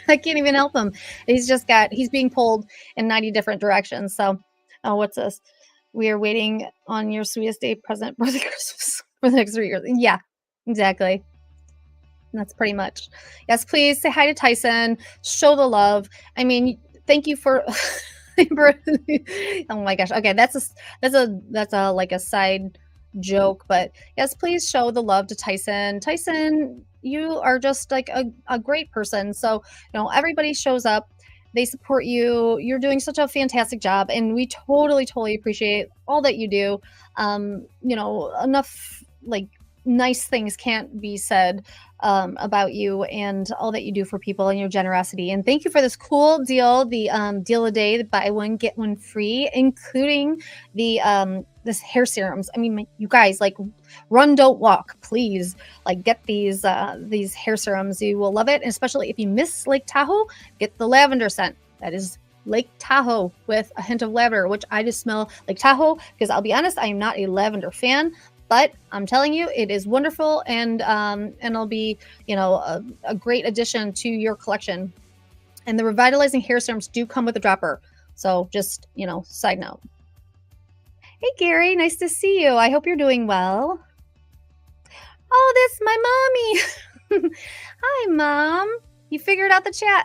I can't even help him. He's being pulled in 90 different directions. So, oh, what's this? We are waiting on your sweetest day present for the Christmas for the next 3 years. Yeah, exactly. That's pretty much. Yes, please say hi to Tyson. Show the love. I mean, thank you for. Oh my gosh. Okay, that's a like a side joke, but yes, please show the love to Tyson. Tyson, you are just like a great person. So, everybody shows up, they support you. You're doing such a fantastic job, and we totally, totally appreciate all that you do. Enough like nice things can't be said about you and all that you do for people and your generosity. And thank you for this cool deal, the deal a day, the buy one get one free, including the this hair serums. I mean, you guys, like, run, don't walk, please. Like, get these hair serums. You will love it, and especially if you miss Lake Tahoe, get the lavender scent. That is Lake Tahoe with a hint of lavender, which I just smell Lake Tahoe, because I'll be honest, I am not a lavender fan. But I'm telling you, it is wonderful, and it'll be, a great addition to your collection. And the revitalizing hair serums do come with a dropper. So just, side note. Hey, Gary, nice to see you. I hope you're doing well. Oh, that's my mommy. Hi, Mom. You figured out the chat.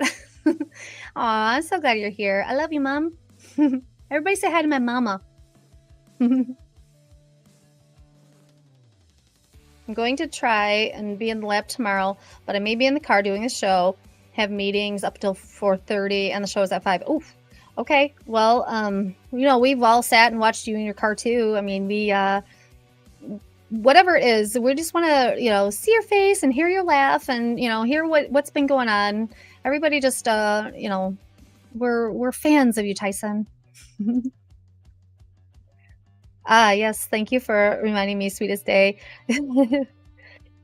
Aw, I'm so glad you're here. I love you, Mom. Everybody say hi to my mama. I'm going to try and be in the lab tomorrow, but I may be in the car doing the show, have meetings up till 4:30, and the show is at 5. Oof. Okay. Well, we've all sat and watched you in your car too. I mean, whatever it is, we just want to, see your face and hear your laugh and, hear what's been going on. Everybody just, we're fans of you, Tyson. Ah, yes. Thank you for reminding me, sweetest day.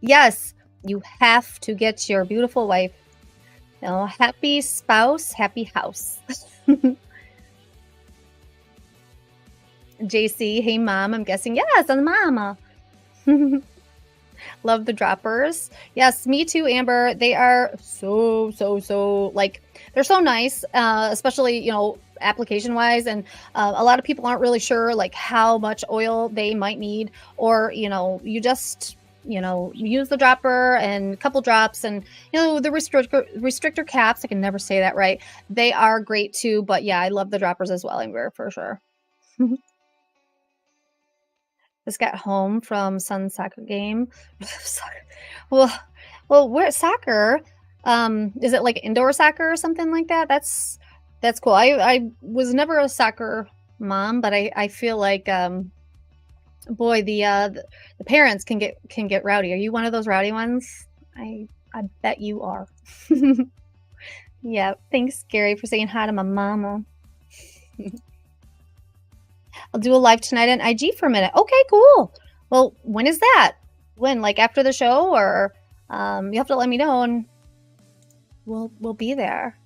Yes, you have to get your beautiful wife. Happy spouse, happy house. JC, hey, Mom. I'm guessing. Yes, I'm Mama. Love the droppers. Yes, me too, Amber. They are so, like, they're so nice, especially, application wise. And a lot of people aren't really sure, like, how much oil they might need, or, you just, use the dropper and a couple drops, and, the restrictor caps. I can never say that right. They are great too. But yeah, I love the droppers as well, Amber, for sure. Just got home from son's soccer game. well, we're at soccer. Is it like indoor soccer or something like that? That's cool. I was never a soccer mom, but I feel like boy, the parents can get rowdy. Are you one of those rowdy ones? I bet you are. Yeah. Thanks, Gary, for saying hi to my mama. I'll do a live tonight on IG for a minute. Okay, cool. Well, when is that? When? Like after the show, or you have to let me know, and we'll be there.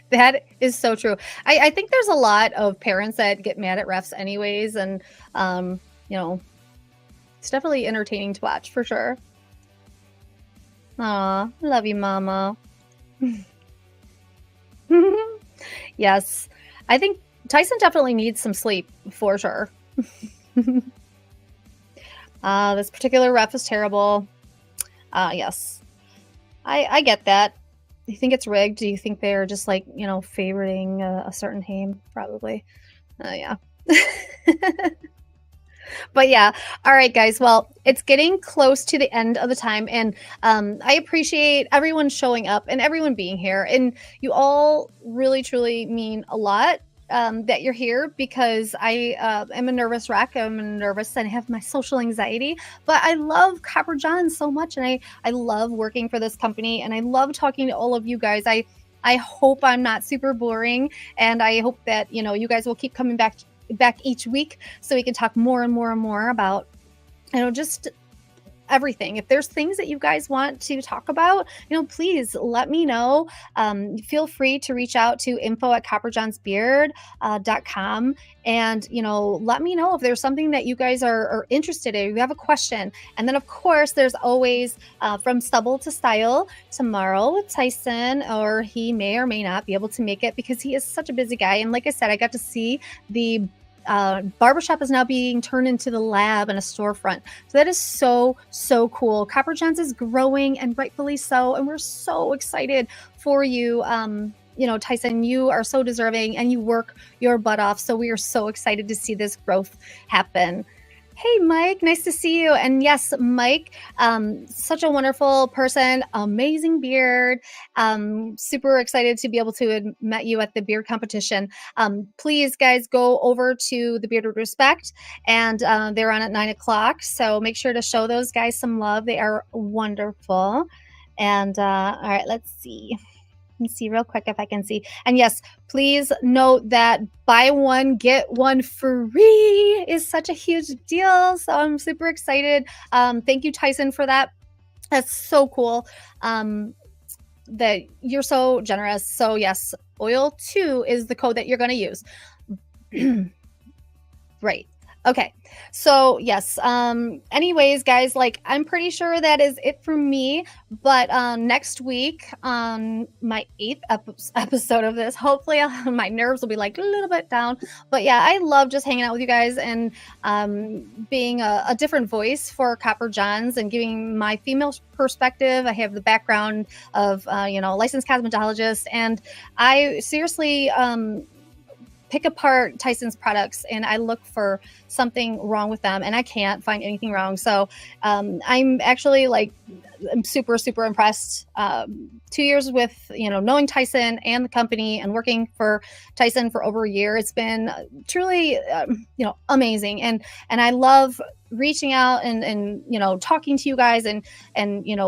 That is so true. I think there's a lot of parents that get mad at refs anyways, and it's definitely entertaining to watch for sure. Aw, love you, Mama. Yes. I think Tyson definitely needs some sleep for sure. This particular ref is terrible. Yes, I get that. Do you think it's rigged? Do you think they're just like, favoriting a certain team? Probably. Yeah. But yeah, all right, guys. Well, it's getting close to the end of the time, and I appreciate everyone showing up and everyone being here. And you all really, truly mean a lot that you're here because I am a nervous wreck. I'm nervous and I have my social anxiety, but I love Copper John so much, and I love working for this company, and I love talking to all of you guys. I hope I'm not super boring, and I hope that you guys will keep coming back each week so we can talk more and more and more about just everything. If there's things that you guys want to talk about, please let me know. Feel free to reach out to info@copperjohnsbeard.com and let me know if there's something that you guys are interested in, if you have a question. And then of course there's always From Stubble to Style tomorrow with Tyson, or he may or may not be able to make it because he is such a busy guy. And like I said, I got to see the barbershop is now being turned into the lab and a storefront. So that is so, so cool. Copper Johns is growing, and rightfully so. And we're so excited for you. Tyson, you are so deserving and you work your butt off. So we are so excited to see this growth happen. Hey, Mike, nice to see you. And yes, Mike, such a wonderful person, amazing beard. Super excited to be able to have met you at the beard competition. Please, guys, go over to the Beard with Respect, and they're on at 9 o'clock. So make sure to show those guys some love. They are wonderful. And all right, let's see. Let me see real quick if I can see. And yes, please note that buy one, get one free is such a huge deal. So I'm super excited. Thank you, Tyson, for that. That's so cool that you're so generous. So yes, oil2 is the code that you're going to use. Right. Okay. So yes. Anyways, guys, I'm pretty sure that is it for me. But next week on my 8th episode of this, hopefully my nerves will be a little bit down. But yeah, I love just hanging out with you guys and being a different voice for Copper Johns and giving my female perspective. I have the background of licensed cosmetologist, and I seriously pick apart Tyson's products and I look for something wrong with them, and I can't find anything wrong. So I'm actually I'm super, super impressed. 2 years with, knowing Tyson and the company and working for Tyson for over a year. It's been truly, amazing. And I love reaching out and talking to you guys and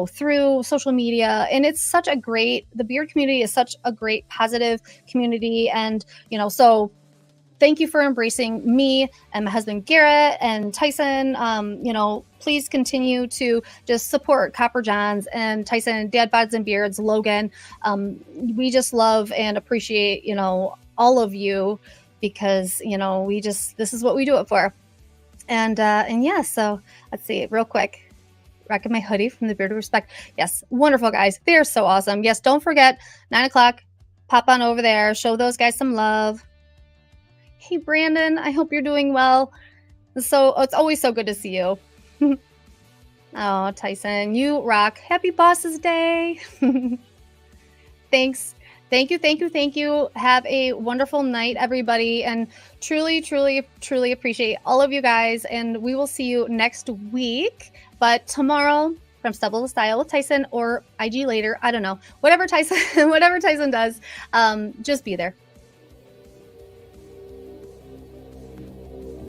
through social media. And it's the beard community is such a great positive community. And, so thank you for embracing me and my husband, Garrett, and Tyson. Please continue to just support Copper Johns and Tyson, Dad Bods and Beards, Logan. We just love and appreciate, all of you because, this is what we do it for. And yeah, so let's see real quick. Rocking my hoodie from the Beard of Respect. Yes. Wonderful guys. They're so awesome. Yes. Don't forget 9 o'clock, pop on over there, show those guys some love. Hey, Brandon, I hope you're doing well. So it's always so good to see you. Oh, Tyson, you rock. Happy Bosses Day. Thanks. Thank you. Have a wonderful night, everybody. And truly, truly, truly appreciate all of you guys. And we will see you next week. But tomorrow, From Stubble to Style with Tyson, or IG later. I don't know. Whatever Tyson does, just be there.